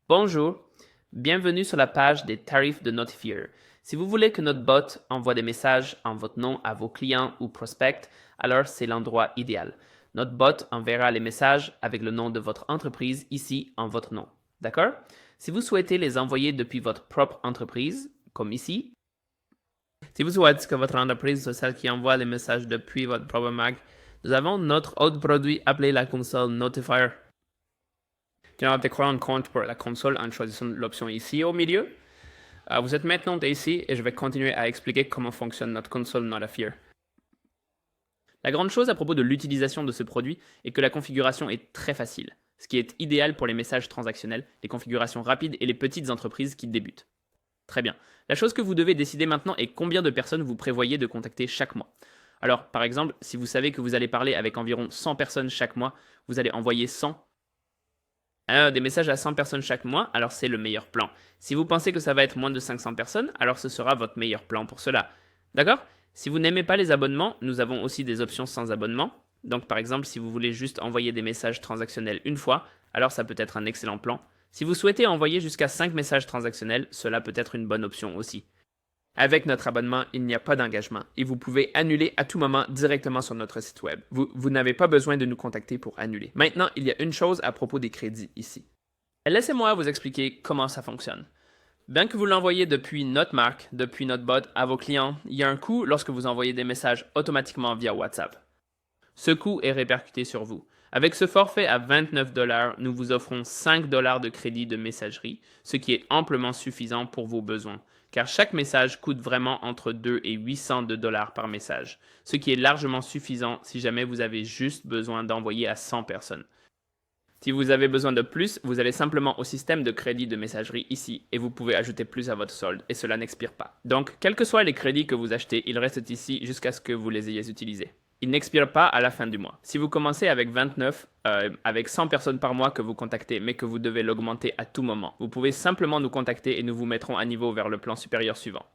Bonjour, bienvenue sur la page des tarifs de Notifier. Si vous voulez que notre bot envoie des messages en votre nom à vos clients ou prospects, alors c'est l'endroit idéal. Notre bot enverra les messages avec le nom de votre entreprise ici en votre nom. D'accord? Si vous souhaitez les envoyer depuis votre propre entreprise, comme ici, si vous souhaitez que votre entreprise soit celle qui envoie les messages depuis votre propre Mac, nous avons notre autre produit appelé la console Notifier. Tu vas créer un compte pour la console en choisissant l'option ici au milieu. Vous êtes maintenant ici et je vais continuer à expliquer comment fonctionne notre console Notifier. La grande chose à propos de l'utilisation de ce produit est que la configuration est très facile, ce qui est idéal pour les messages transactionnels, les configurations rapides et les petites entreprises qui débutent. Très bien. La chose que vous devez décider maintenant est combien de personnes vous prévoyez de contacter chaque mois. Alors, par exemple, si vous savez que vous allez parler avec environ 100 personnes chaque mois, vous allez envoyer 100 des messages à 100 personnes chaque mois, alors c'est le meilleur plan. Si vous pensez que ça va être moins de 500 personnes, alors ce sera votre meilleur plan pour cela. D'accord? Si vous n'aimez pas les abonnements, nous avons aussi des options sans abonnement. Donc par exemple, si vous voulez juste envoyer des messages transactionnels une fois, alors ça peut être un excellent plan. Si vous souhaitez envoyer jusqu'à 5 messages transactionnels, cela peut être une bonne option aussi. Avec notre abonnement, il n'y a pas d'engagement et vous pouvez annuler à tout moment directement sur notre site web. Vous n'avez pas besoin de nous contacter pour annuler. Maintenant, il y a une chose à propos des crédits ici. Laissez-moi vous expliquer comment ça fonctionne. Bien que vous l'envoyez depuis notre marque, depuis notre bot à vos clients, il y a un coût lorsque vous envoyez des messages automatiquement via WhatsApp. Ce coût est répercuté sur vous. Avec ce forfait à 29 $, nous vous offrons 5 $ de crédit de messagerie, ce qui est amplement suffisant pour vos besoins, car chaque message coûte vraiment entre 2 et 800 $ par message, ce qui est largement suffisant si jamais vous avez juste besoin d'envoyer à 100 personnes. Si vous avez besoin de plus, vous allez simplement au système de crédit de messagerie ici et vous pouvez ajouter plus à votre solde et cela n'expire pas. Donc, quels que soient les crédits que vous achetez, ils restent ici jusqu'à ce que vous les ayez utilisés. Ils n'expirent pas à la fin du mois. Si vous commencez avec 29, avec 100 personnes par mois que vous contactez, mais que vous devez l'augmenter à tout moment, vous pouvez simplement nous contacter et nous vous mettrons à niveau vers le plan supérieur suivant.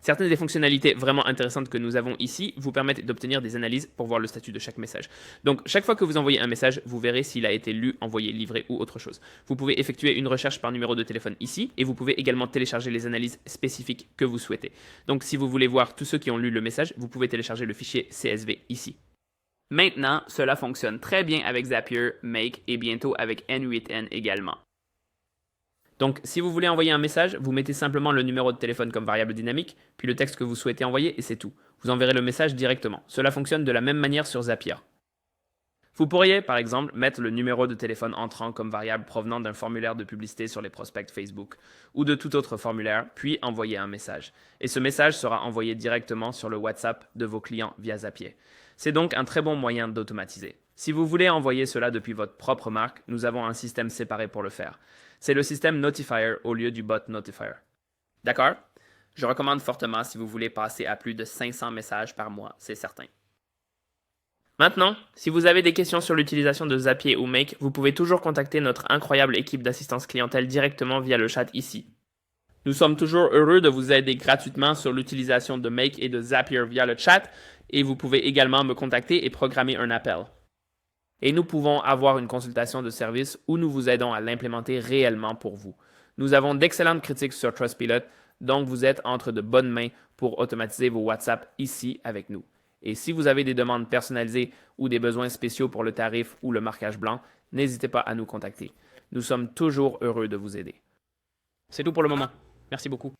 Certaines des fonctionnalités vraiment intéressantes que nous avons ici vous permettent d'obtenir des analyses pour voir le statut de chaque message. Donc, chaque fois que vous envoyez un message, vous verrez s'il a été lu, envoyé, livré ou autre chose. Vous pouvez effectuer une recherche par numéro de téléphone ici et vous pouvez également télécharger les analyses spécifiques que vous souhaitez. Donc, si vous voulez voir tous ceux qui ont lu le message, vous pouvez télécharger le fichier CSV ici. Maintenant, cela fonctionne très bien avec Zapier, Make et bientôt avec N8N également. Donc, si vous voulez envoyer un message, vous mettez simplement le numéro de téléphone comme variable dynamique, puis le texte que vous souhaitez envoyer et c'est tout. Vous enverrez le message directement. Cela fonctionne de la même manière sur Zapier. Vous pourriez, par exemple, mettre le numéro de téléphone entrant comme variable provenant d'un formulaire de publicité sur les prospects Facebook ou de tout autre formulaire, puis envoyer un message. Et ce message sera envoyé directement sur le WhatsApp de vos clients via Zapier. C'est donc un très bon moyen d'automatiser. Si vous voulez envoyer cela depuis votre propre marque, nous avons un système séparé pour le faire. C'est le système Notifier au lieu du bot Notifier. D'accord? Je recommande fortement si vous voulez passer à plus de 500 messages par mois, c'est certain. Maintenant, si vous avez des questions sur l'utilisation de Zapier ou Make, vous pouvez toujours contacter notre incroyable équipe d'assistance clientèle directement via le chat ici. Nous sommes toujours heureux de vous aider gratuitement sur l'utilisation de Make et de Zapier via le chat et vous pouvez également me contacter et programmer un appel. Et nous pouvons avoir une consultation de service où nous vous aidons à l'implémenter réellement pour vous. Nous avons d'excellentes critiques sur Trustpilot, donc vous êtes entre de bonnes mains pour automatiser vos WhatsApp ici avec nous. Et si vous avez des demandes personnalisées ou des besoins spéciaux pour le tarif ou le marquage blanc, n'hésitez pas à nous contacter. Nous sommes toujours heureux de vous aider. C'est tout pour le moment. Merci beaucoup.